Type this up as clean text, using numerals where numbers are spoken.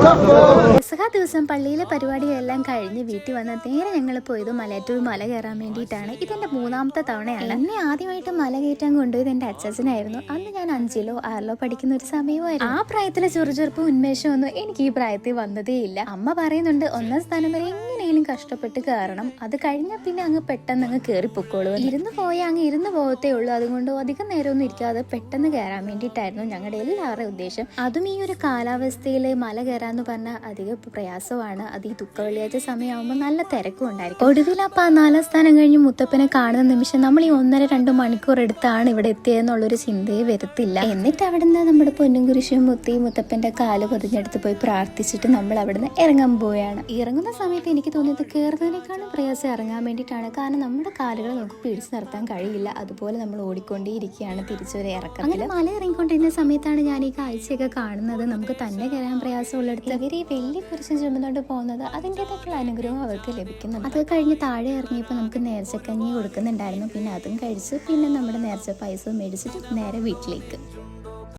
ദസറ ദിവസം പള്ളിയിലെ പരിപാടികളെല്ലാം കഴിഞ്ഞ് വീട്ടിൽ വന്ന നേരെ ഞങ്ങൾ പോയത് മലയാറ്റൂർ മല കയറാൻ വേണ്ടിയിട്ടാണ്. ഇതെന്റെ 3ാമത്തെ തവണയാണ്. എന്നെ ആദ്യമായിട്ട് മല കയറ്റാൻ കൊണ്ടുപോയത് എന്റെ അച്ഛനായിരുന്നു. അന്ന് ഞാൻ 5ലോ 6ലോ പഠിക്കുന്ന ഒരു സമയമായിരുന്നു. ആ പ്രായത്തിലെ ചെറുചെറുപ്പും ഉന്മേഷമൊന്നും എനിക്ക് ഈ പ്രായത്തിൽ വന്നതേ ഇല്ല. അമ്മ പറയുന്നുണ്ട് 1ാം സ്ഥാനം വരെ എങ്ങനെയും കഷ്ടപ്പെട്ട് കയറണം, അത് കഴിഞ്ഞാൽ പിന്നെ അങ്ങ് പെട്ടെന്ന് അങ്ങ് കയറി പൊക്കോളൂ. ഇരുന്ന് പോയാൽ അങ്ങ് ഇരുന്ന് പോകത്തേ ഉള്ളൂ. അതുകൊണ്ട് അധികം നേരമൊന്നും ഇരിക്കാതെ പെട്ടെന്ന് കയറാൻ വേണ്ടിയിട്ടായിരുന്നു ഞങ്ങളുടെ എല്ലാവരുടെ ഉദ്ദേശം. അതും ഈ ഒരു കാലാവസ്ഥയിൽ മല കയറാന്ന് പറഞ്ഞാൽ അധികം പ്രയാസമാണ്. അത് ഈ ദുഃഖ വെള്ളിയാഴ്ച സമയമാകുമ്പോൾ നല്ല തിരക്കും ഉണ്ടായിരിക്കും. ഒടുവിൽ അപ്പം 4ാം സ്ഥാനം കഴിഞ്ഞ് മുത്തപ്പനെ കാണുന്ന നിമിഷം നമ്മൾ ഈ 1.5-2 മണിക്കൂർ എടുത്താണ് ഇവിടെ എത്തിയതെന്നുള്ളൊരു ചിന്തയെ വരത്തില്ല. എന്നിട്ട് അവിടുന്ന് നമ്മുടെ പൊന്നും കുരിശും മുത്തി മുത്തപ്പന്റെ കാല് പൊതിഞ്ഞെടുത്ത് പോയി പ്രാർത്ഥിച്ചിട്ട് നമ്മൾ അവിടുന്ന് ഇറങ്ങാൻ പോവുകയാണ്. ഇറങ്ങുന്ന സമയത്ത് എനിക്ക് തോന്നിയത് കയറുന്നതിനേക്കാളും പ്രയാസം ഇറങ്ങാൻ വേണ്ടിയിട്ടാണ്. കാരണം നമ്മുടെ കാലുകൾ നമുക്ക് പിടിച്ചു നിർത്താൻ കഴിയില്ല. അതുപോലെ നമ്മൾ ഓടിക്കൊണ്ടേയിരിക്കുകയാണ് തിരിച്ചൊരു ഇറക്കം. അങ്ങനെ മല ഇറങ്ങിക്കൊണ്ടിരുന്ന സമയത്താണ് ഞാൻ ഈ കാഴ്ചയൊക്കെ കാണുന്നത്. നമുക്ക് തന്നെ കയറാൻ പ്രയാസമുള്ളിടത്ത് ഇവർ ഈ വലിയ കുരിശും ചുമന്നുകൊണ്ട് പോകുന്നത് അതിൻ്റെതായിട്ടുള്ള അനുഗ്രഹം അവർക്ക് ലഭിക്കുന്നുണ്ട്. അത് കഴിഞ്ഞ് താഴെ ഇറങ്ങിയപ്പോൾ നമുക്ക് നേർച്ചക്കഞ്ഞി കൊടുക്കുന്നുണ്ടായിരുന്നു. പിന്നെ അതും കഴിച്ച് പിന്നെ നമ്മുടെ നേർച്ച പൈസ മേടിച്ചിട്ട് നേരെ വീട്ടിലേക്ക്.